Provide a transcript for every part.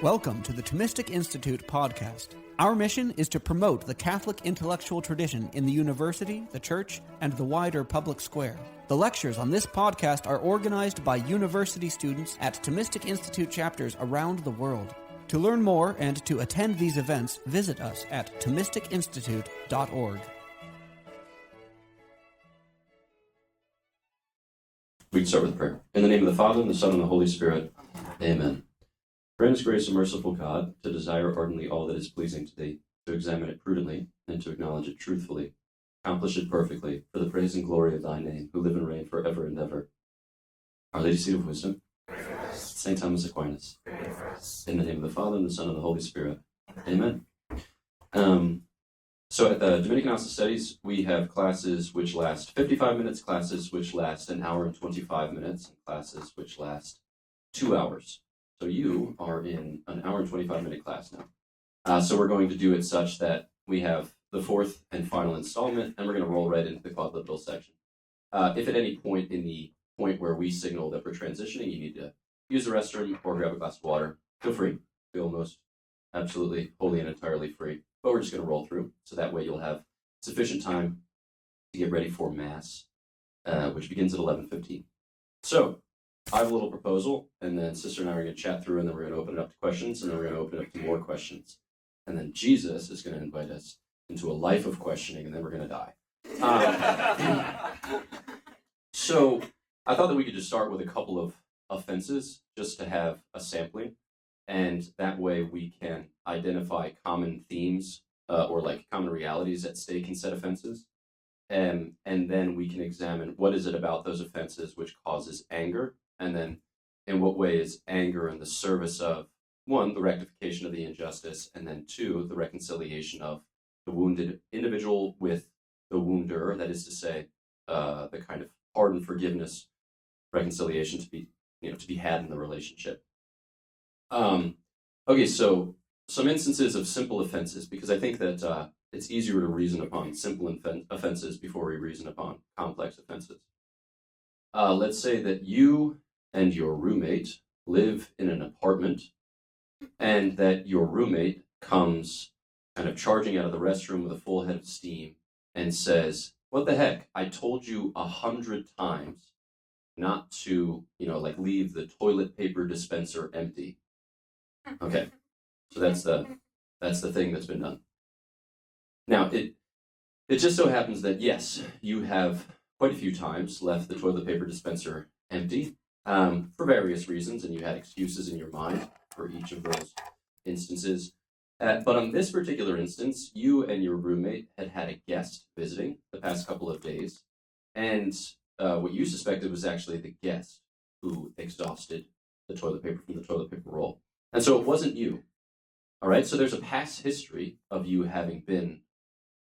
Welcome to the Thomistic Institute podcast. Our mission is to promote the Catholic intellectual tradition in the university, the church, and the wider public square. The lectures on this podcast are organized by university students at Thomistic Institute chapters around the world. To learn more and to attend these events, visit us at ThomisticInstitute.org. We can start with prayer. In the name of the Father, and the Son, and the Holy Spirit. Amen. Grant, gracious and merciful God, to desire ardently all that is pleasing to Thee, to examine it prudently, and to acknowledge it truthfully, accomplish it perfectly, for the praise and glory of Thy name, who live and reign forever and ever. Our Lady, Seat of Wisdom, St. Thomas Aquinas. In the name of the Father, and the Son, and the Holy Spirit. Amen. So at the Dominican House of Studies, we have classes which last 55 minutes, classes which last an hour and 25 minutes, and classes which last 2 hours. So you are in an hour and 25-minute class now. So we're going to do it such that we have the fourth and final installment, and we're going to roll right into the quadrivial section. If at any point in the point where we signal that we're transitioning, you need to use the restroom or grab a glass of water, feel free. Feel most absolutely, wholly, and entirely free. But we're just going to roll through, so that way you'll have sufficient time to get ready for Mass, which begins at 11:15. So I have a little proposal, and then Sister and I are going to chat through, and then we're going to open it up to questions, and then we're going to open it up to more questions. And then Jesus is going to invite us into a life of questioning, and then we're going to die. So I thought that we could just start with a couple of offenses, just to have a sampling, and that way we can identify common themes or like common realities at stake in said offenses. And then we can examine what is it about those offenses which causes anger, and then in what way is anger in the service of, one, the rectification of the injustice, and then two, the reconciliation of the wounded individual with the wounder, that is to say, the kind of pardon, forgiveness, reconciliation to be had in the relationship. Okay, so some instances of simple offenses, because I think that it's easier to reason upon simple offenses before we reason upon complex offenses. Let's say that you and your roommate live in an apartment, and that your roommate comes kind of charging out of the restroom with a full head of steam and says, "What the heck? I told you 100 times not to, leave the toilet paper dispenser empty." Okay, so that's the thing that's been done. Now, it just so happens that, yes, you have quite a few times left the toilet paper dispenser empty for various reasons, and you had excuses in your mind for each of those instances. But on this particular instance, you and your roommate had a guest visiting the past couple of days, and what you suspected was actually the guest who exhausted the toilet paper from the toilet paper roll. And so it wasn't you. All right, so there's a past history of you having been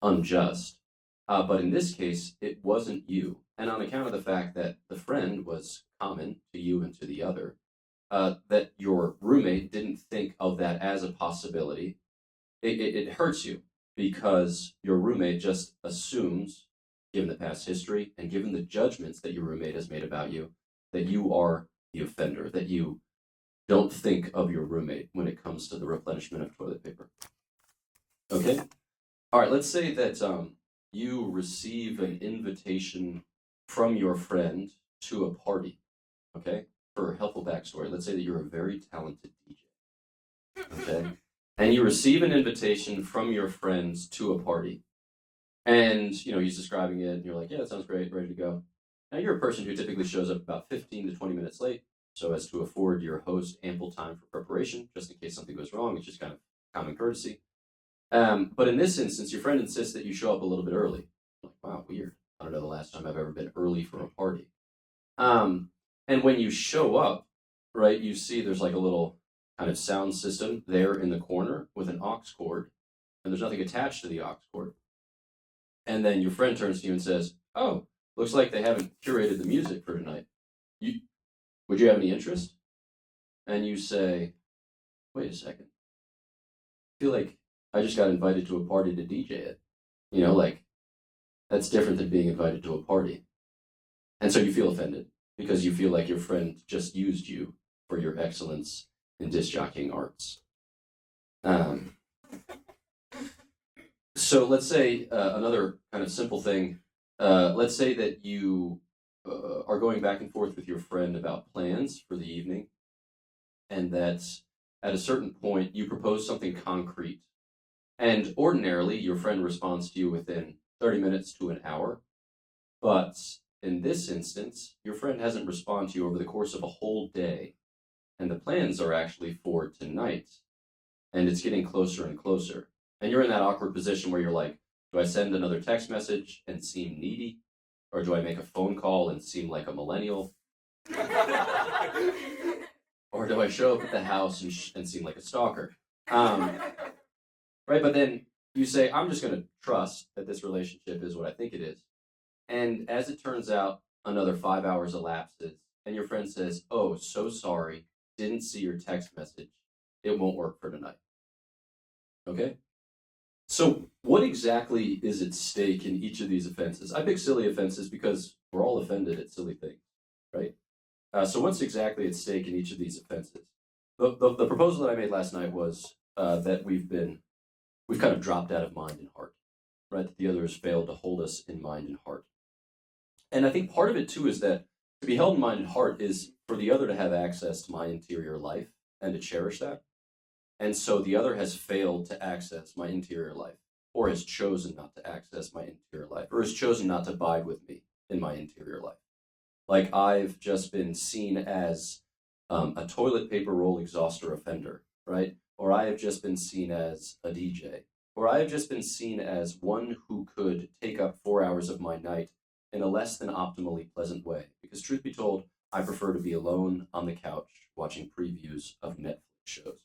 unjust, but in this case, it wasn't you. And on account of the fact that the friend was common to you and to the other, that your roommate didn't think of that as a possibility, it hurts you, because your roommate just assumes, given the past history and given the judgments that your roommate has made about you, that you are the offender, that you don't think of your roommate when it comes to the replenishment of toilet paper. Okay? All right, let's say that you receive an invitation from your friend to a party, okay? For a helpful backstory, let's say that you're a very talented DJ, okay? And you receive an invitation from your friends to a party. And, he's describing it, and you're like, yeah, that sounds great, ready to go. Now, you're a person who typically shows up about 15 to 20 minutes late, so as to afford your host ample time for preparation, just in case something goes wrong. It's just kind of common courtesy. But in this instance, your friend insists that you show up a little bit early. Like, wow, weird. I don't know the last time I've ever been early for a party. And when you show up, right, you see there's like a little kind of sound system there in the corner with an aux cord, and there's nothing attached to the aux cord. And then your friend turns to you and says, "Oh, looks like they haven't curated the music for tonight. Would you have any interest?" And you say, "Wait a second. I feel like I just got invited to a party to DJ it. That's different than being invited to a party." And so you feel offended, because you feel like your friend just used you for your excellence in disc jockeying arts. So let's say another kind of simple thing. Let's say that you are going back and forth with your friend about plans for the evening, and that at a certain point you propose something concrete. And ordinarily, your friend responds to you within 30 minutes to an hour. But in this instance, your friend hasn't responded to you over the course of a whole day. And the plans are actually for tonight. And it's getting closer and closer. And you're in that awkward position where you're like, do I send another text message and seem needy? Or do I make a phone call and seem like a millennial? Or do I show up at the house and seem like a stalker? Right, but then you say, I'm just going to trust that this relationship is what I think it is. And as it turns out, another 5 hours elapses, and your friend says, oh, so sorry, didn't see your text message. It won't work for tonight. Okay? So what exactly is at stake in each of these offenses? I pick silly offenses because we're all offended at silly things, right? So what's exactly at stake in each of these offenses? The proposal that I made last night was that we've kind of dropped out of mind and heart, right? That the other has failed to hold us in mind and heart. And I think part of it, too, is that to be held in mind and heart is for the other to have access to my interior life and to cherish that. And so the other has failed to access my interior life, or has chosen not to access my interior life, or has chosen not to abide with me in my interior life. Like I've just been seen as a toilet paper roll exhauster offender, right? Or I have just been seen as a DJ, or I have just been seen as one who could take up 4 hours of my night in a less than optimally pleasant way. Because truth be told, I prefer to be alone on the couch watching previews of Netflix shows.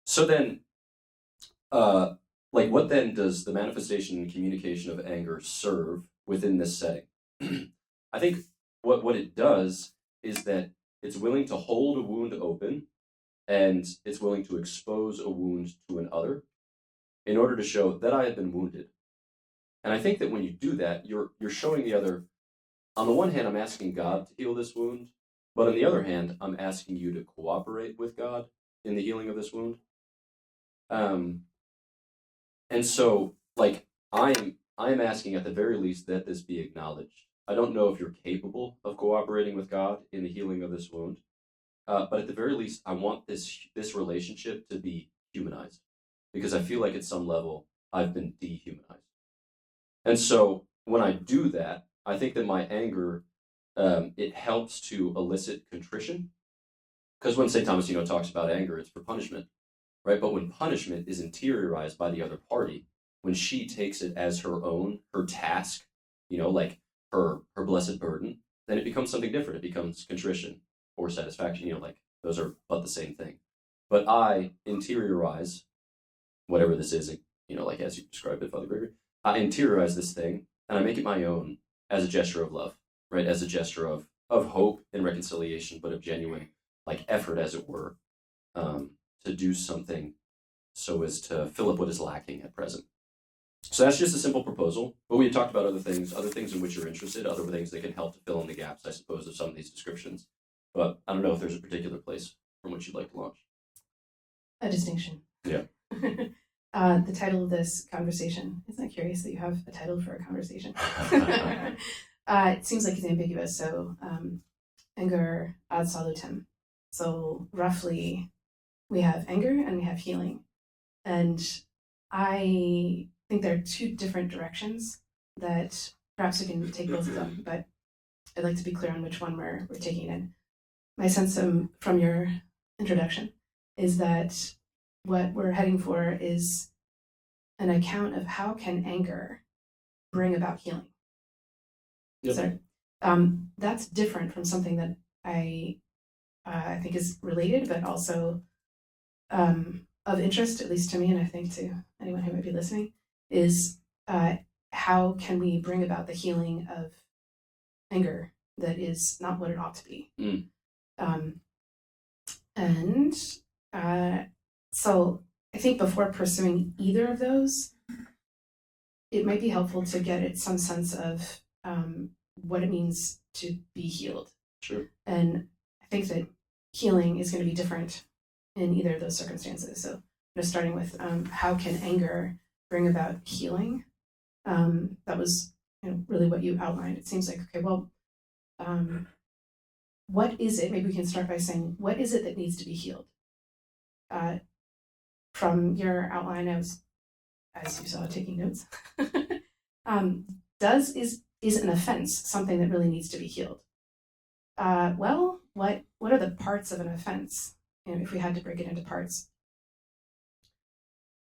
So then, what then does the manifestation and communication of anger serve within this setting? I think what it does is that it's willing to hold a wound open, and it's willing to expose a wound to an other in order to show that I have been wounded. And I think that when you do that, you're showing the other, on the one hand, I'm asking God to heal this wound, but on the other hand, I'm asking you to cooperate with God in the healing of this wound. And so, I'm asking at the very least that this be acknowledged. I don't know if you're capable of cooperating with God in the healing of this wound, but at the very least, I want this relationship to be humanized, because I feel like at some level I've been dehumanized. And so when I do that, I think that my anger, it helps to elicit contrition. Because when St. Thomas, talks about anger, it's for punishment, right? But when punishment is interiorized by the other party, when she takes it as her own, her task, like her blessed burden, then it becomes something different. It becomes contrition or satisfaction, those are but the same thing. But I interiorize whatever this is, as you described it, Father Gregory, I interiorize this thing and I make it my own as a gesture of love, right? As a gesture of hope and reconciliation, but of genuine, effort, as it were, to do something so as to fill up what is lacking at present. So that's just a simple proposal, but we had talked about other things in which you're interested, other things that can help to fill in the gaps, I suppose, of some of these descriptions. But I don't know if there's a particular place from which you'd like to launch. A distinction. Yeah. The title of this conversation, isn't it curious that you have a title for a conversation? It seems like it's ambiguous, so anger ad salutem. So roughly, we have anger and we have healing. And I think there are two different directions that perhaps we can take both of them, but I'd like to be clear on which one we're taking in. My sense from your introduction is that what we're heading for is an account of how can anger bring about healing. Yep. So that's different from something that I think is related, but also of interest, at least to me, and I think to anyone who might be listening, is how can we bring about the healing of anger that is not what it ought to be. So I think before pursuing either of those, it might be helpful to get at some sense of what it means to be healed. Sure. And I think that healing is going to be different in either of those circumstances. So starting with how can anger bring about healing? That was really what you outlined. It seems like, okay, well, what is it? Maybe we can start by saying, what is it that needs to be healed? From your outline, I was, as you saw, taking notes. Is an offense something that really needs to be healed? Well, what are the parts of an offense? If we had to break it into parts,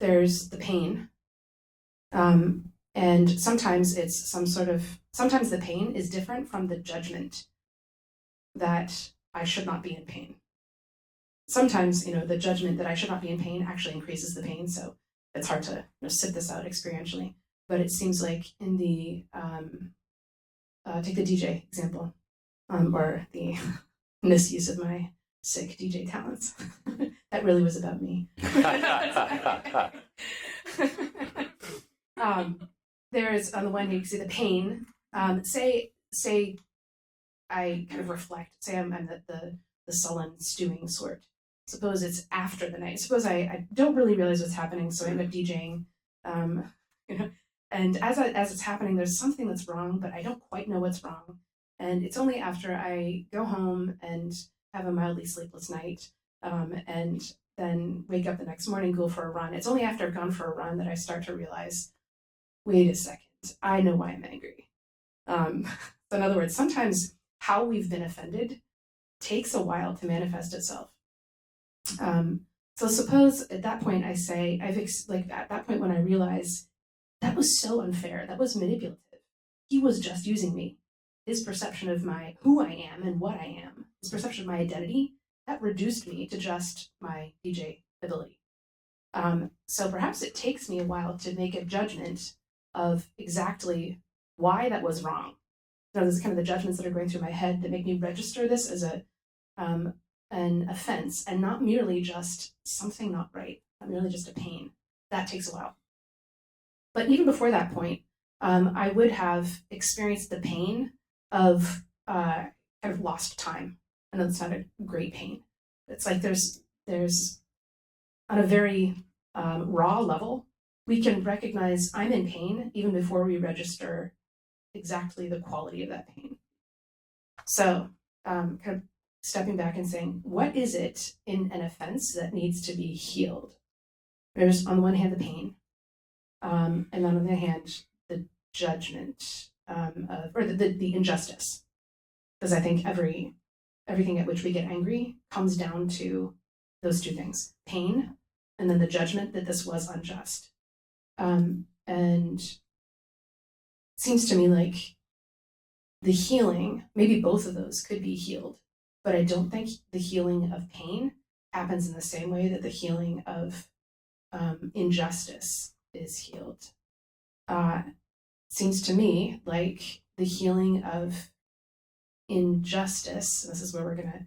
there's the pain, and sometimes it's sometimes the pain is different from the judgment that I should not be in pain. Sometimes, the judgment that I should not be in pain actually increases the pain, so it's hard to sit this out experientially. But it seems like in the, take the DJ example, or the misuse of my sick DJ talents. That really was about me. There's, on the one hand, you can see the pain. Say I kind of reflect, say I'm the sullen, stewing sort. Suppose it's after the night. Suppose I don't really realize what's happening, so I end up DJing. And as it's happening, there's something that's wrong, but I don't quite know what's wrong. And it's only after I go home and have a mildly sleepless night, and then wake up the next morning, go for a run. It's only after I've gone for a run that I start to realize, wait a second, I know why I'm angry. So in other words, sometimes how we've been offended takes a while to manifest itself. So suppose at that point I say, at that point when I realize that was so unfair, that was manipulative. He was just using me. His perception of who I am and what I am, his perception of my identity, that reduced me to just my DJ ability. So perhaps it takes me a while to make a judgment of exactly why that was wrong. There's kind of the judgments that are going through my head that make me register this as an offense and not merely just something not right, not merely just a pain. That takes a while. But even before that point, I would have experienced the pain of kind of lost time. I know it's not a great pain. It's like there's on a very raw level, we can recognize I'm in pain even before we register exactly the quality of that pain. So kind of stepping back and saying, what is it in an offense that needs to be healed? There's on the one hand the pain, and on the other hand the judgment or the injustice, because I think everything at which we get angry comes down to those two things: pain, and then the judgment that this was unjust. And it seems to me like the healing, maybe both of those could be healed, but I don't think the healing of pain happens in the same way that the healing of injustice is healed. Seems to me like the healing of injustice, this is where we're going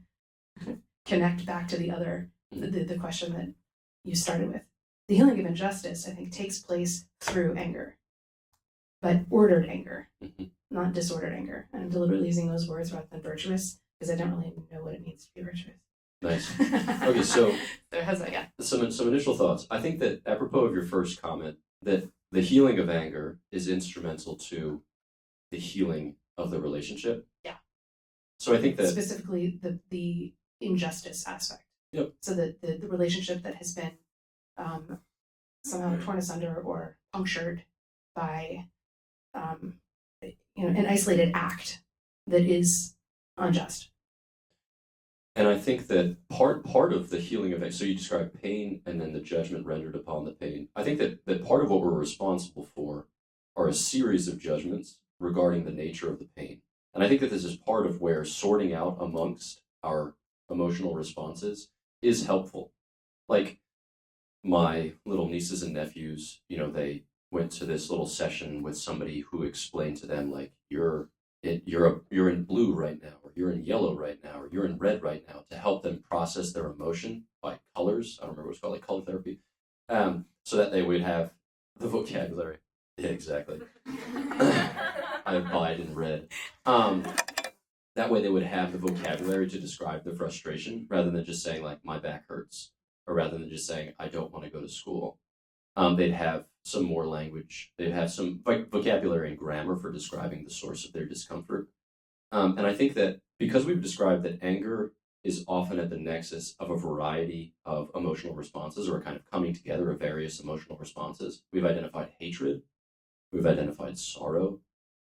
to connect back to the question that you started with. The healing of injustice, I think, takes place through anger, but ordered anger, not disordered anger. And I'm deliberately using those words rather than virtuous, because I don't really know what it means to be virtuous. Nice. Okay, so how's that? Yeah. Some initial thoughts. I think that apropos of your first comment, that the healing of anger is instrumental to the healing of the relationship. Yeah. So I think that specifically the injustice aspect. Yep. So the relationship that has been somehow torn asunder or punctured by an isolated act that is unjust. And I think that part of the healing of it, so you describe pain and then the judgment rendered upon the pain. I think that part of what we're responsible for are a series of judgments regarding the nature of the pain. And I think that this is part of where sorting out amongst our emotional responses is helpful. Like my little nieces and nephews, they went to this little session with somebody who explained to them, like, you're in blue right now, or you're in yellow right now, or you're in red right now, to help them process their emotion by colors. I don't remember what it's called, like color therapy, so that they would have the vocabulary. Yeah, exactly. I abide in red. That way they would have the vocabulary to describe the frustration rather than just saying like, my back hurts, or rather than just saying, I don't want to go to school. They'd have some more language. They'd have some vocabulary and grammar for describing the source of their discomfort. And I think that because we've described that anger is often at the nexus of a variety of emotional responses, or a kind of coming together of various emotional responses. We've identified hatred, we've identified sorrow,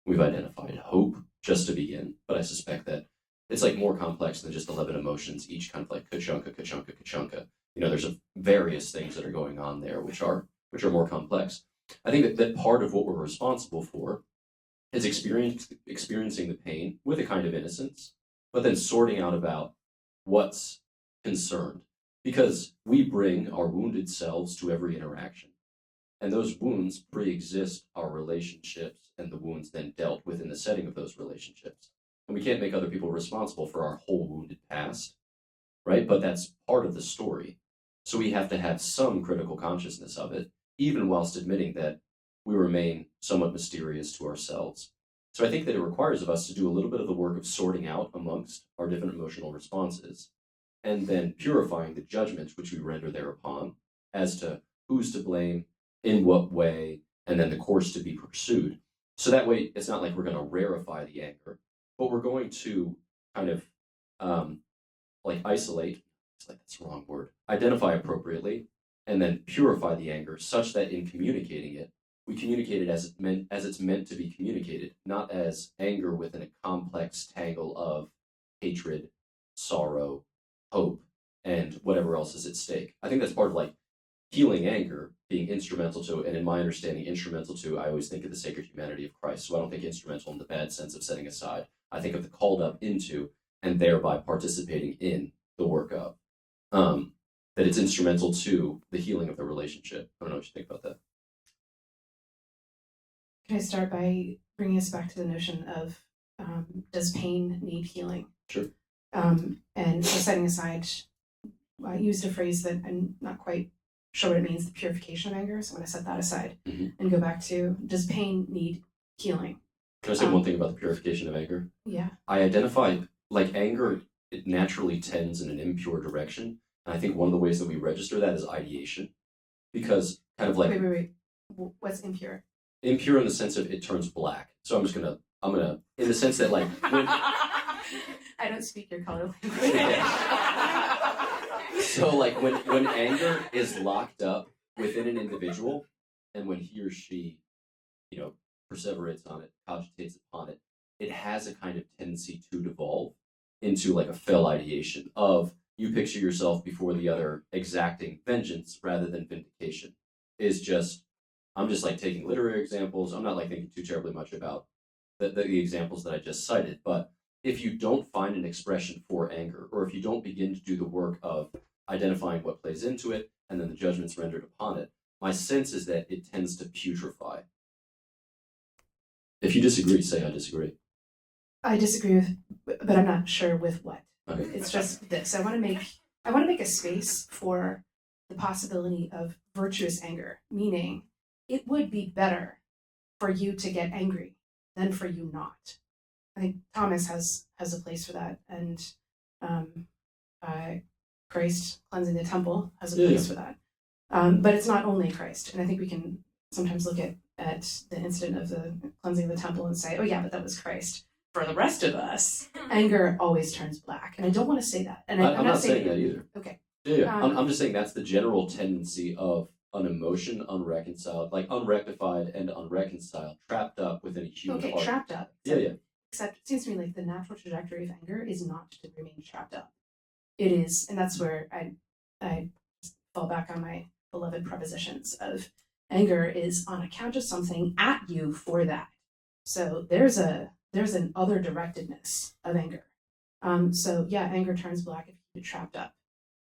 we've identified hope, just to begin. But I suspect that it's like more complex than just 11 emotions, each kind of like ka-chunka, ka-chunka, ka-chunka. There's various things that are going on there, which are more complex. I think that part of what we're responsible for is experiencing the pain with a kind of innocence, but then sorting out about what's concerned. Because we bring our wounded selves to every interaction. And those wounds pre-exist our relationships, and the wounds then dealt with in the setting of those relationships. And we can't make other people responsible for our whole wounded past, right? But that's part of the story. So we have to have some critical consciousness of it, even whilst admitting that we remain somewhat mysterious to ourselves. So I think that it requires of us to do a little bit of the work of sorting out amongst our different emotional responses, and then purifying the judgments which we render thereupon as to who's to blame, in what way, and then the course to be pursued. So that way, it's not like we're going to rarefy the anger, but we're going to kind of isolate, it's like that's the wrong word, identify appropriately, and then purify the anger such that in communicating it, we communicate it as it's meant to be communicated, not as anger within a complex tangle of hatred, sorrow, hope, and whatever else is at stake. I think that's part of like healing anger, being instrumental to, and in my understanding, instrumental to, I always think of the sacred humanity of Christ. So I don't think instrumental in the bad sense of setting aside. I think of the called up into, and thereby participating in the work of. That it's instrumental to the healing of the relationship. I don't know what you think about that. Can I start by bringing us back to the notion of does pain need healing? Sure. And so setting aside, I used a phrase that I'm not quite sure what it means, the purification of anger. So I'm going to set that aside and go back to, does pain need healing? Can I say one thing about the purification of anger? Yeah. I identify, like, anger, it naturally tends in an impure direction. And I think one of the ways that we register that is ideation. Because kind of like... Wait. What's impure? Impure in the sense of it turns black. So I'm gonna, in the sense that like... When, I don't speak your color language. So like when anger is locked up within an individual, and when he or she, perseverates on it, cogitates upon it, it has a kind of tendency to devolve into like a fell ideation of you picture yourself before the other exacting vengeance rather than vindication. I'm just like taking literary examples. I'm not like thinking too terribly much about the examples that I just cited, but if you don't find an expression for anger, or if you don't begin to do the work of identifying what plays into it and then the judgments rendered upon it, my sense is that it tends to putrefy. If you disagree, say I disagree. I disagree but I'm not sure with what. Okay. It's just this. I want to make a space for the possibility of virtuous anger, meaning it would be better for you to get angry than for you not. I think Thomas has a place for that, and Christ cleansing the temple has a place for that. But it's not only Christ, and I think we can sometimes look at the incident of the cleansing of the temple and say, oh yeah, but that was Christ. For the rest of us, anger always turns black, and I don't want to say that. And I'm not saying that either. Okay. Yeah. I'm just saying that's the general tendency of an emotion unreconciled, like unrectified and unreconciled, trapped up within a human heart. Okay, trapped up. Yeah. Except it seems to me like the natural trajectory of anger is not to remain trapped up. It is, and that's where I fall back on my beloved prepositions of anger is on account of something at you for that. So there's an other directedness of anger. So yeah, anger turns black if you get trapped up.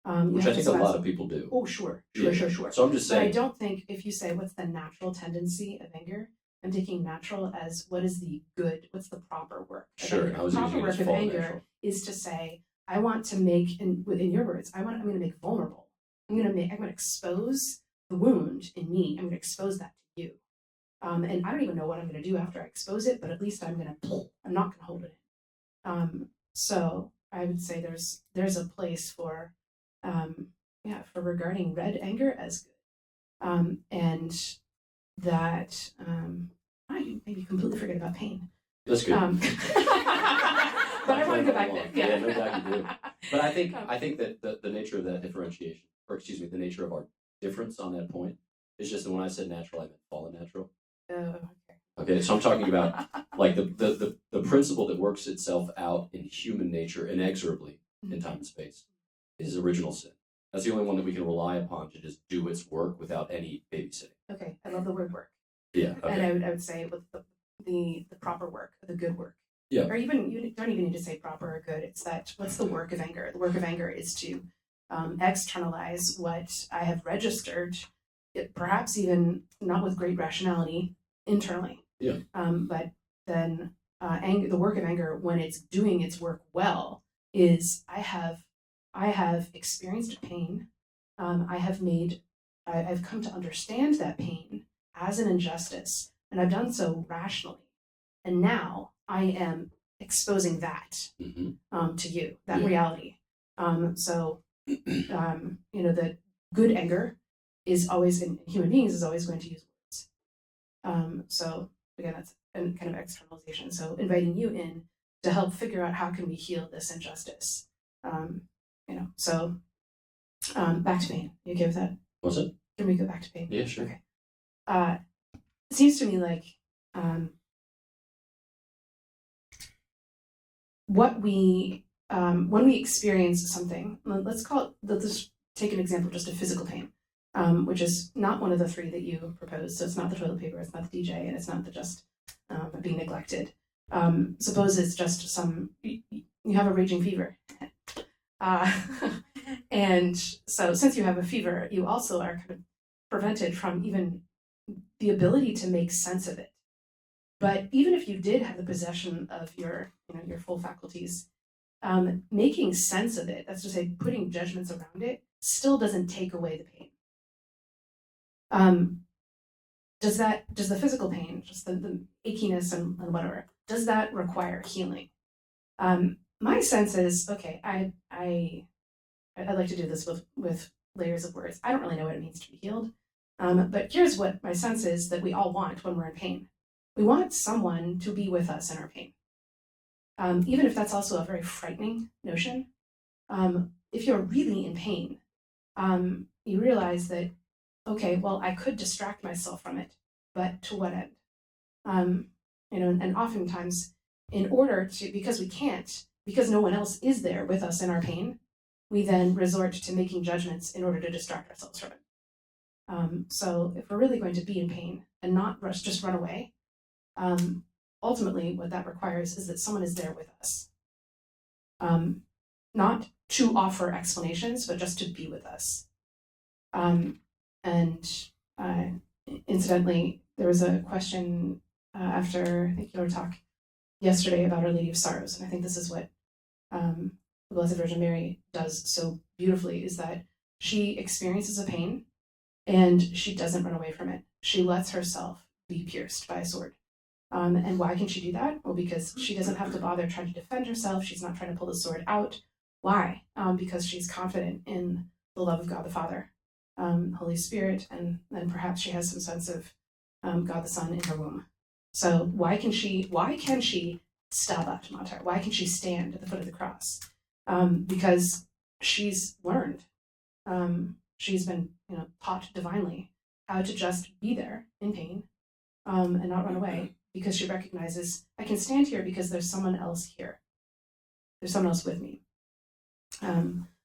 Which I think a lot of people do. Oh, sure. So I'm just saying. But I don't think if you say what's the natural tendency of anger, I'm taking natural as what is the good, what's the proper work of Sure. anger. The proper work of anger is to say, I want to make, in your words, I'm going to make vulnerable. I'm going to expose the wound in me. I'm going to expose that to you. And I don't even know what I'm going to do after I expose it, but at least I'm not going to hold it in. So I would say there's a place for for regarding red anger as good, and that I maybe completely forget about pain. That's good. But I want to go back there. Yeah, no doubt you do. But I think that the nature of that differentiation, or excuse me, the nature of our difference on that point is just that when I said natural, I meant fallen natural. Oh, okay. Okay, so I'm talking about like the principle that works itself out in human nature inexorably in time and space is original sin. That's the only one that we can rely upon to just do its work without any babysitting. Okay, I love the word work. Yeah. Okay. And I would say with the proper work, the good work. Yeah. Or even you don't even need to say proper or good. It's that what's the work of anger? The work of anger is to externalize what I have registered, perhaps even not with great rationality, internally. Yeah. But then anger, the work of anger, when it's doing its work well, is I have experienced pain. I've come to understand that pain as an injustice, and I've done so rationally. And now I am exposing that to you, that reality. So the good anger is always in human beings is always going to use words. So again, that's a kind of externalization. So inviting you in to help figure out how can we heal this injustice. So back to pain. You okay with that? What's it? Can we go back to pain? Yeah, sure. Okay. It seems to me like when we experience something, let's take an example, just of physical pain, which is not one of the three that you proposed. So it's not the toilet paper, it's not the DJ, and it's not the just being neglected. Suppose it's just you have a raging fever. And so since you have a fever, you also are kind of prevented from even the ability to make sense of it. But even if you did have the possession of your full faculties, making sense of it, that's to say putting judgments around it, still doesn't take away the pain. Does the physical pain, just the achiness and whatever, does that require healing? My sense is, okay, I like to do this with layers of words. I don't really know what it means to be healed. But here's what my sense is that we all want when we're in pain. We want someone to be with us in our pain. Even if that's also a very frightening notion. If you're really in pain, you realize that, okay, well, I could distract myself from it, but to what end? And oftentimes, in order to, because no one else is there with us in our pain, we then resort to making judgments in order to distract ourselves from it. So if we're really going to be in pain and not just run away, ultimately what that requires is that someone is there with us. Not to offer explanations, but just to be with us. Incidentally, there was a question after, I think, your talk yesterday about Our Lady of Sorrows, and I think this is what the Blessed Virgin Mary does so beautifully, is that she experiences a pain and she doesn't run away from it. She lets herself be pierced by a sword. And why can she do that? Well, because she doesn't have to bother trying to defend herself. She's not trying to pull the sword out. Why? Because she's confident in the love of God the Father, Holy Spirit, and then perhaps she has some sense of God the Son in her womb. So why can she stabat mater? Why can she stand at the foot of the cross? Because she's learned. She's been taught divinely how to just be there in pain and not run away, because she recognizes, I can stand here because there's someone else here. There's someone else with me.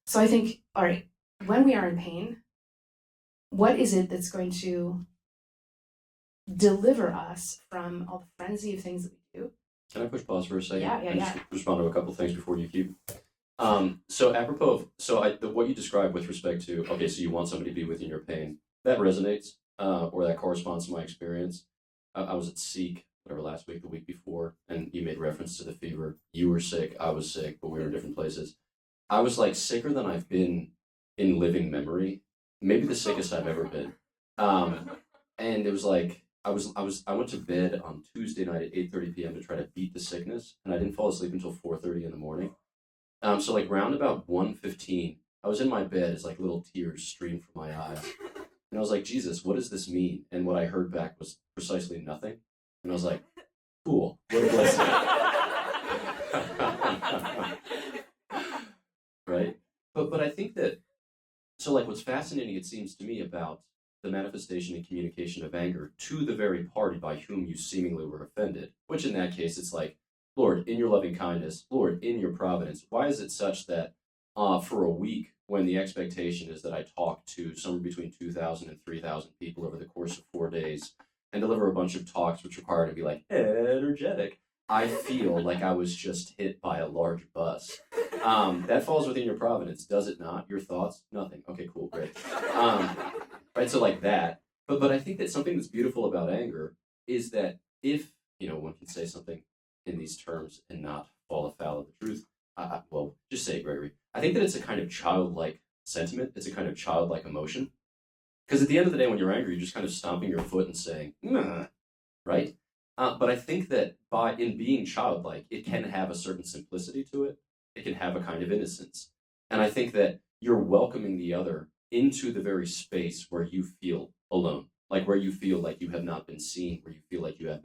So I think, all right, when we are in pain, what is it that's going to deliver us from all the frenzy of things that we do? Can I push pause for a second? Yeah. Just respond to a couple things before you keep. So apropos of, what you described with respect to, okay, so you want somebody to be with you in your pain, that resonates, or that corresponds to my experience. I was at Seek, last week, the week before, and you made reference to the fever. You were sick, I was sick, but we were in different places. I was like sicker than I've been in living memory, maybe the sickest I've ever been. And it was like, I went to bed on Tuesday night at 8:30 p.m. to try to beat the sickness, and I didn't fall asleep until 4:30 in the morning. So like round about 1:15, I was in my bed as like little tears streamed from my eyes. And I was like, Jesus, what does this mean? And what I heard back was precisely nothing. And I was like, cool, what a blessing. Right? But I think that, so like what's fascinating, it seems to me, about the manifestation and communication of anger to the very party by whom you seemingly were offended, which in that case, it's like, Lord, in your loving kindness, Lord, in your providence, why is it such that for a week, when the expectation is that I talk to somewhere between 2,000 and 3,000 people over the course of 4 days and deliver a bunch of talks which require to be like energetic, I feel like I was just hit by a large bus. That falls within your providence, does it not? Your thoughts? Nothing. Okay, cool, great. Right, so like that. But I think that something that's beautiful about anger is that if, one can say something in these terms and not fall afoul of the truth, well, just say it, Gregory. I think that it's a kind of childlike sentiment. It's a kind of childlike emotion. Because at the end of the day, when you're angry, you're just kind of stomping your foot and saying, nah, right? But I think that in being childlike, it can have a certain simplicity to it. It can have a kind of innocence. And I think that you're welcoming the other into the very space where you feel alone, like where you feel like you have not been seen, where you feel like you've not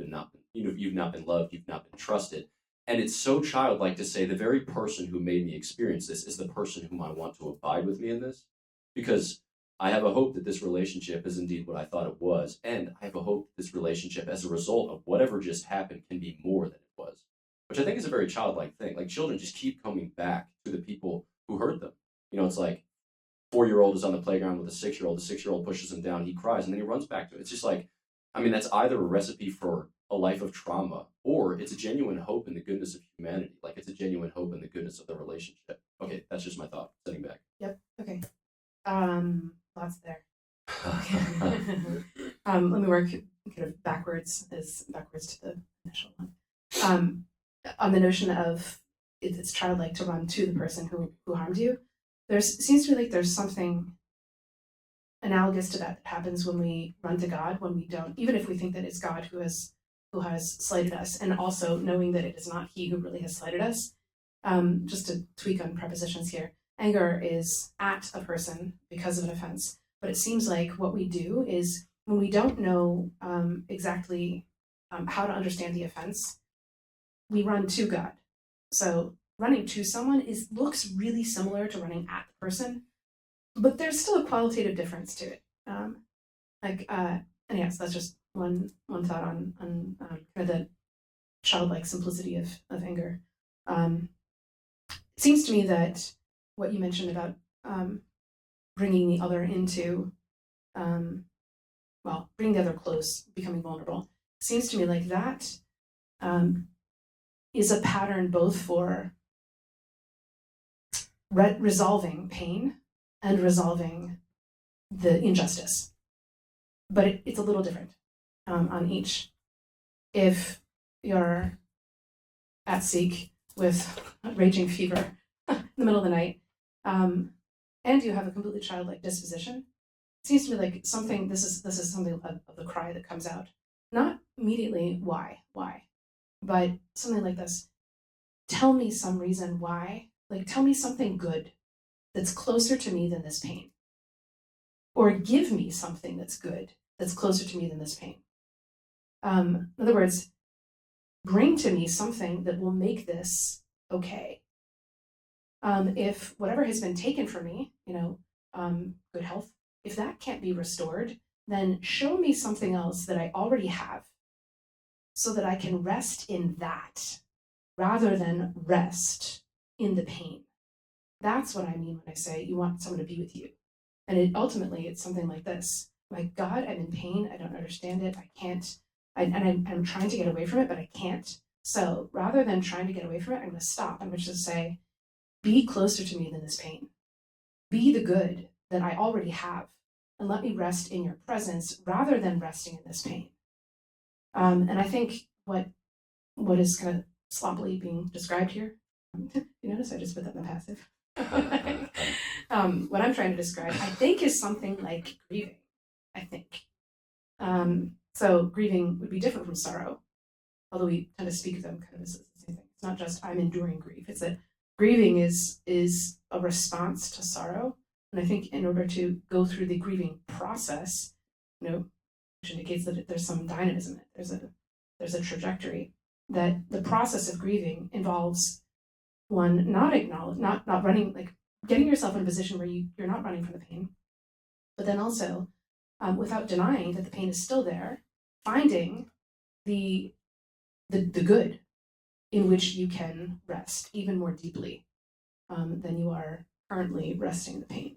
been loved, you've not been trusted. And it's so childlike to say the very person who made me experience this is the person whom I want to abide with me in this, because I have a hope that this relationship is indeed what I thought it was, and I have a hope that this relationship, as a result of whatever just happened, can be more than it was, which I think is a very childlike thing. Like children just keep coming back to the people who hurt them. It's like 4-year-old is on the playground with a 6-year-old. The 6-year-old pushes him down, he cries, and then he runs back to it. It's just like, that's either a recipe for a life of trauma, or it's a genuine hope in the goodness of humanity. Like it's a genuine hope in the goodness of the relationship. Okay, that's just my thought. Sitting back. Yep. Okay. Lots there. Okay. Let me work kind of backwards to the initial one. On the notion of it's childlike to run to the person who harmed you. Seems to me like there's something analogous to that happens when we run to God, when we don't, even if we think that it's God who has slighted us, and also knowing that it is not he who really has slighted us. Just to tweak on prepositions here, anger is at a person because of an offense, but it seems like what we do is when we don't know exactly how to understand the offense, we run to God. So running to someone looks really similar to running at the person, but there's still a qualitative difference to it. And yes, that's just one thought on kind of the childlike simplicity of anger. It seems to me that what you mentioned about bringing the other into, bringing the other close, becoming vulnerable, seems to me like that is a pattern both for resolving pain and resolving the injustice. But it's a little different on each. If you're at seek with raging fever in the middle of the night, and you have a completely childlike disposition, it seems to me like something. This is something of the cry that comes out. Not immediately why, but something like this. Tell me some reason why. Like tell me something good that's closer to me than this pain, or give me something that's good that's closer to me than this pain. In other words, bring to me something that will make this okay. If whatever has been taken from me, good health, if that can't be restored, then show me something else that I already have so that I can rest in that rather than rest in the pain. That's what I mean when I say you want someone to be with you. And ultimately, it's something like this. Like, God, I'm in pain. I don't understand it. I can't. I'm trying to get away from it, but I can't. So rather than trying to get away from it, I'm going to stop. I'm going to just say, be closer to me than this pain. Be the good that I already have. And let me rest in your presence rather than resting in this pain. And I think what is kind of sloppily being described here, you notice I just put that in the passive. What I'm trying to describe, I think, is something like grieving. I think. So grieving would be different from sorrow, although we tend to speak of them kind of as the same thing. It's not just I'm enduring grief. It's that grieving is a response to sorrow. And I think in order to go through the grieving process, which indicates that there's some dynamism, there's a trajectory, that the process of grieving involves one not running, like getting yourself in a position where you're not running from the pain, but then also without denying that the pain is still there, finding the good in which you can rest even more deeply than you are currently resting the pain.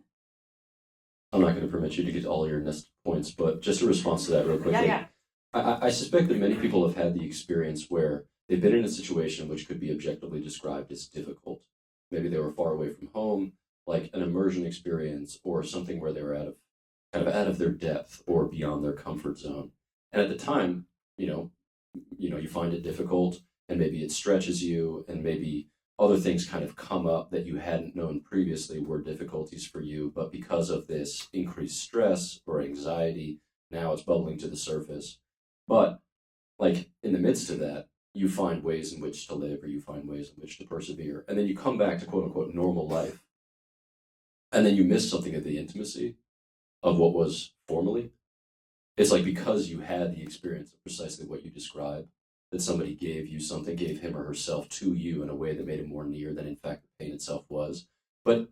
I'm not going to permit you to get all your nested points, but just a response to that real quickly. Yeah. I suspect that many people have had the experience where they've been in a situation which could be objectively described as difficult. Maybe they were far away from home, like an immersion experience, or something where they were out of their depth or beyond their comfort zone. And at the time, you find it difficult, and maybe it stretches you, and maybe other things kind of come up that you hadn't known previously were difficulties for you, but because of this increased stress or anxiety, now it's bubbling to the surface. But like in the midst of that, you find ways in which to live, or you find ways in which to persevere, and then you come back to quote unquote normal life, and then you miss something of the intimacy of what was formerly. It's like because you had the experience of precisely what you described, that somebody gave him or herself to you in a way that made it more near than in fact the pain itself was. But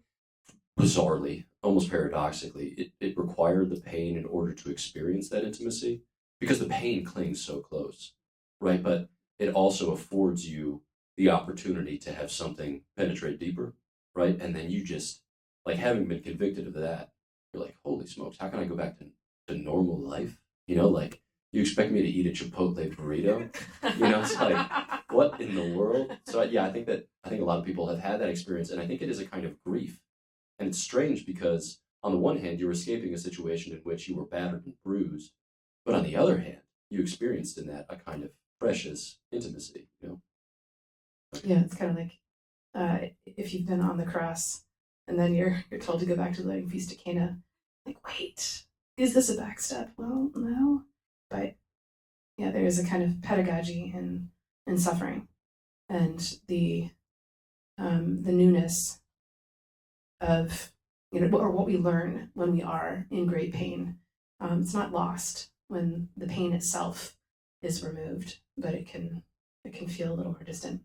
bizarrely, almost paradoxically, it required the pain in order to experience that intimacy, because the pain clings so close, right? But it also affords you the opportunity to have something penetrate deeper, right? And then you just, like, having been convicted of that, you're like, holy smokes, how can I go back to normal life? Like, you expect me to eat a Chipotle burrito? It's like, what in the world? So yeah, I think a lot of people have had that experience, and I think it is a kind of grief. And it's strange because on the one hand, you're escaping a situation in which you were battered and bruised, but on the other hand, you experienced in that a kind of precious intimacy, Yeah, it's kind of like if you've been on the cross and then you're told to go back to the wedding feast at Canaan, like, wait, is this a backstep? Well, no. But yeah, there is a kind of pedagogy in suffering, and the newness of or what we learn when we are in great pain. It's not lost when the pain itself is removed, but it can feel a little more distant.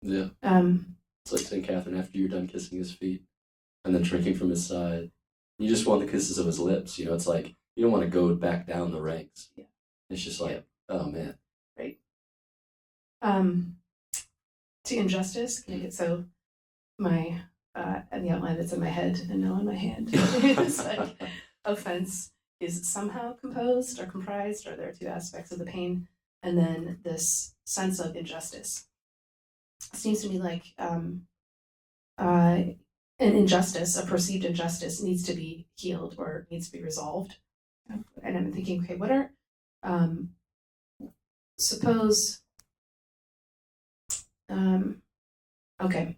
Yeah. It's like St. Catherine after you're done kissing his feet and then shrinking from his side. You just want the kisses of his lips. It's like you don't want to go back down the ranks. Yeah. It's just like, oh man. Right. To injustice, can I get so my and the outline that's in my head and now in my hand is like offense is somehow composed or comprised, or there are two aspects of the pain, and then this sense of injustice. It seems to me like an injustice, a perceived injustice, needs to be healed or needs to be resolved. And I'm thinking, okay, what are suppose okay,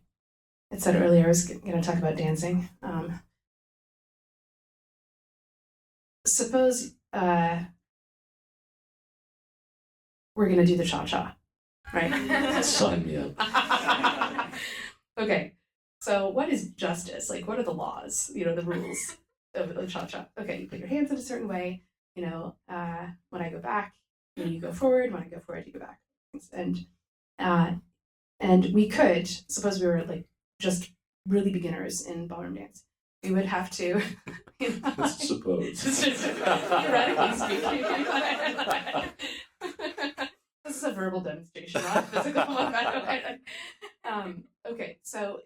I said earlier I was going to talk about dancing. Suppose we're going to do the cha-cha, right? Sign me up. Okay, so what is justice? Like, what are the laws, the rules of the cha-cha? Okay, you put your hands in a certain way, when I go back, you go forward, when I go forward, you go back. And we could, suppose we were like just really beginners in ballroom dance, we would have to, Suppose. theoretically speaking. This is a verbal demonstration, not a physical one. Okay, so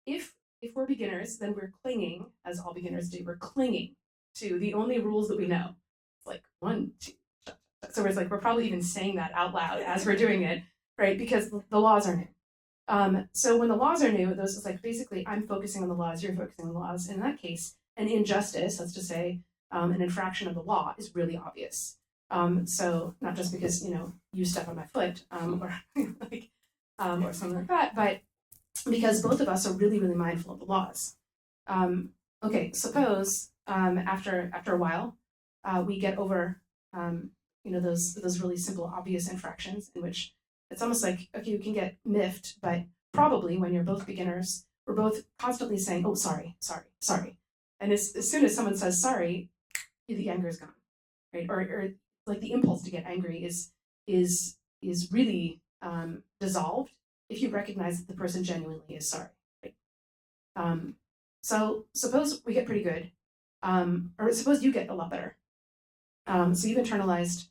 if we're beginners, then we're clinging, as all beginners do, we're clinging to the only rules that we know. It's like 1, 2. So we're probably even saying that out loud as we're doing it, right? Because the laws are new. So when the laws are new, those is like basically I'm focusing on the laws, you're focusing on the laws. In that case, an injustice, that's to say, an infraction of the law is really obvious. So not just because you step on my foot or or something like that, but because both of us are really, really mindful of the laws. Okay, suppose after a while we get over those really simple, obvious infractions in which it's almost like, okay, we can get miffed, but probably when you're both beginners, we're both constantly saying, oh, sorry, sorry, sorry. And as soon as someone says sorry, the anger is gone, right? Or like the impulse to get angry is really dissolved if you recognize that the person genuinely is sorry. Right? So suppose we get pretty good, or suppose you get a lot better. So you've internalized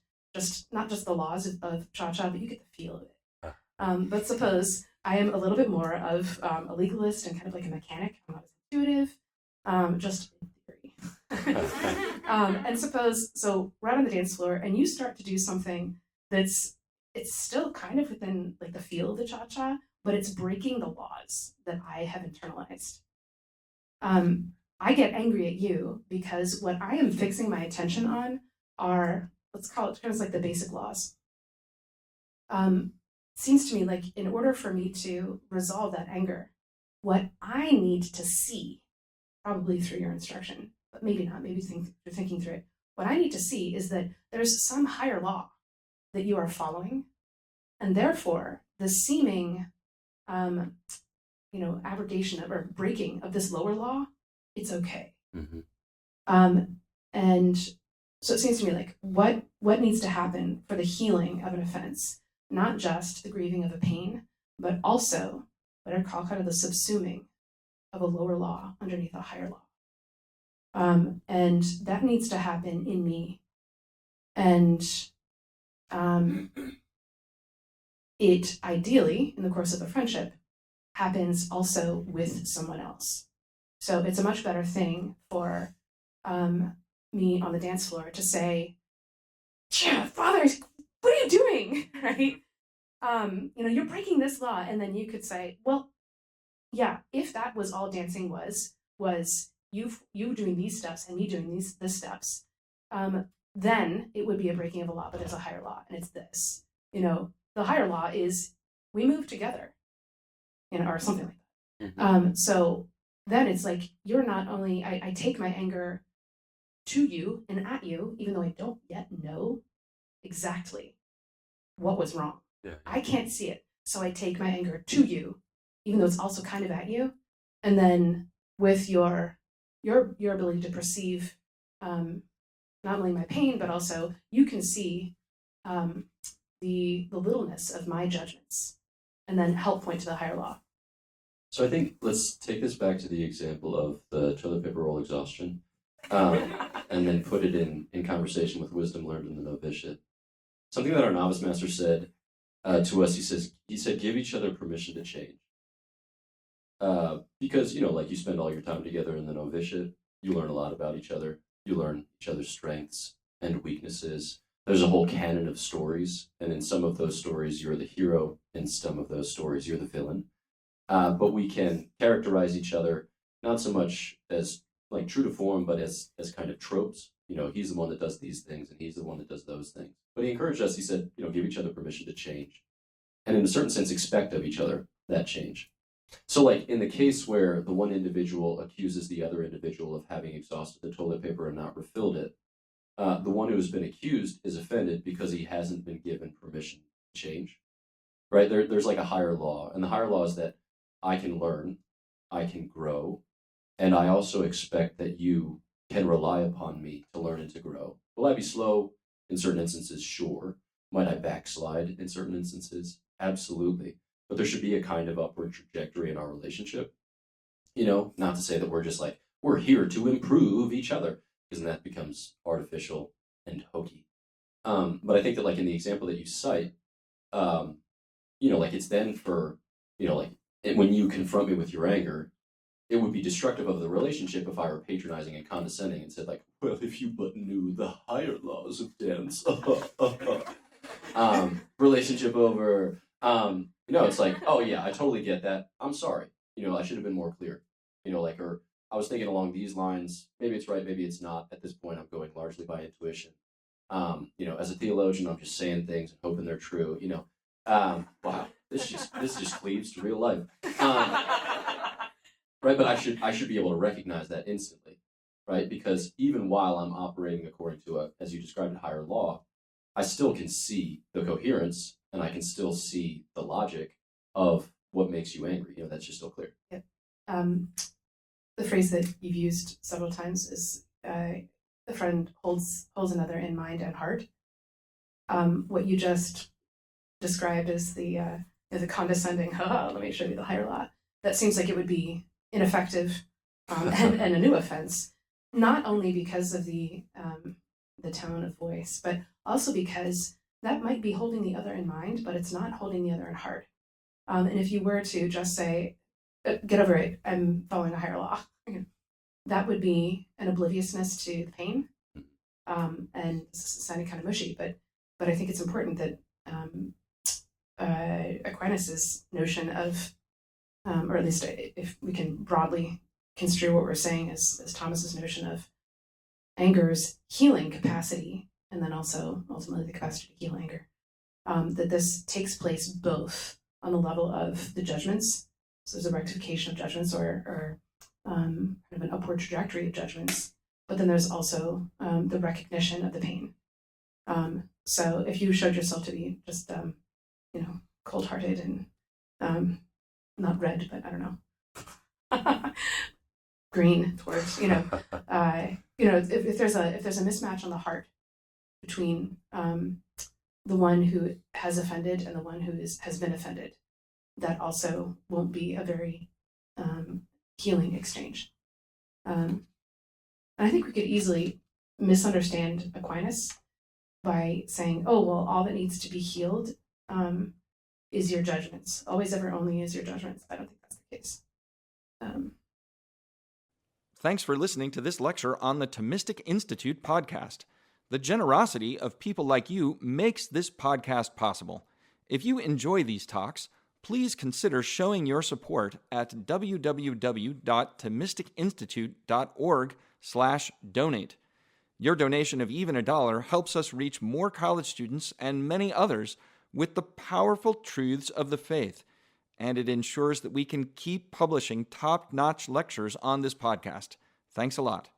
not just the laws of cha-cha, but you get the feel of it. But suppose I am a little bit more of a legalist and kind of like a mechanic. I'm not as intuitive, just in theory. And suppose, so we're out on the dance floor and you start to do something it's still kind of within like the feel of the cha-cha, but it's breaking the laws that I have internalized. I get angry at you because what I am fixing my attention on are, let's call it kind of like the basic laws. Seems to me like in order for me to resolve that anger, what I need to see, probably through your instruction, but maybe not, maybe you're thinking through it. What I need to see is that there's some higher law that you are following, and therefore the seeming, abrogation or breaking of this lower law, it's okay. Mm-hmm. And so it seems to me like what needs to happen for the healing of an offense, not just the grieving of a pain, but also what I call kind of the subsuming of a lower law underneath a higher law. And that needs to happen in me. And it ideally, in the course of a friendship, happens also with someone else. So it's a much better thing for me on the dance floor to say, yeah, Father, what are you doing? Right? You're breaking this law. And then you could say, well, yeah, if that was all dancing was you doing these steps and me doing this steps, then it would be a breaking of a law, but there's a higher law, and it's this. The higher law is we move together, or something like that. Mm-hmm. So then it's like you're not only, I take my anger to you and at you, even though I don't yet know exactly what was wrong. Yeah. I can't see it. So I take my anger to you, even though it's also kind of at you. And then with your ability to perceive not only my pain, but also you can see the littleness of my judgments, and then help point to the higher law. So I think let's take this back to the example of the toilet paper roll exhaustion, and then put it in conversation with wisdom learned in the novitiate. Something that our novice master said to us, he said, give each other permission to change. Because, like you spend all your time together in the novitiate, you learn a lot about each other. You learn each other's strengths and weaknesses. There's a whole canon of stories, and in some of those stories, you're the hero. In some of those stories, you're the villain. But we can characterize each other not so much as like true to form, but as kind of tropes. He's the one that does these things, and he's the one that does those things. But he encouraged us. He said, give each other permission to change, and in a certain sense, expect of each other that change. So, like in the case where the one individual accuses the other individual of having exhausted the toilet paper and not refilled it, the one who has been accused is offended because he hasn't been given permission to change. Right? There's like a higher law, and the higher law is that I can learn, I can grow, and I also expect that you can rely upon me to learn and to grow. Will I be slow in certain instances? Sure. Might I backslide in certain instances? Absolutely. But there should be a kind of upward trajectory in our relationship. Not to say that we're just like, we're here to improve each other, because then that becomes artificial and hokey. But I think that like in the example that you cite, like it's then for, when you confront me with your anger, it would be destructive of the relationship if I were patronizing and condescending and said like, well, if you but knew the higher laws of dance, relationship over. It's like, oh yeah, I totally get that. I'm sorry. I should have been more clear. Or I was thinking along these lines. Maybe it's right, maybe it's not. At this point, I'm going largely by intuition. As a theologian, I'm just saying things and hoping they're true. Wow, this just cleaves to real life. Right, but I should be able to recognize that instantly, right? Because even while I'm operating according to as you described, a higher law, I still can see the coherence, and I can still see the logic of what makes you angry. That's just so clear. Yep. The phrase that you've used several times is a friend holds another in mind and heart. What you just described as the condescending, let me show you the higher law. That seems like it would be ineffective and a new offense, not only because of the tone of voice, but also because that might be holding the other in mind, but it's not holding the other in heart. And if you were to just say, get over it, I'm following a higher law, that would be an obliviousness to the pain. And it's sounding kind of mushy, but I think it's important that Aquinas' notion of, or at least if we can broadly construe what we're saying as Thomas's notion of anger's healing capacity, and then also ultimately the capacity to heal anger, that this takes place both on the level of the judgments, so there's a rectification of judgments or kind of an upward trajectory of judgments, but then there's also the recognition of the pain. So if you showed yourself to be just, cold-hearted and not red, but I don't know, green towards, if there's a mismatch on the heart between the one who has offended and the one who has been offended, that also won't be a very healing exchange. And I think we could easily misunderstand Aquinas by saying, oh, well, all that needs to be healed is your judgments. Always, ever, only is your judgments. I don't think that's the case. Thanks for listening to this lecture on the Thomistic Institute podcast. The generosity of people like you makes this podcast possible. If you enjoy these talks, please consider showing your support at www.thomisticinstitute.org/donate. Your donation of even $1 helps us reach more college students and many others with the powerful truths of the faith, and it ensures that we can keep publishing top-notch lectures on this podcast. Thanks a lot.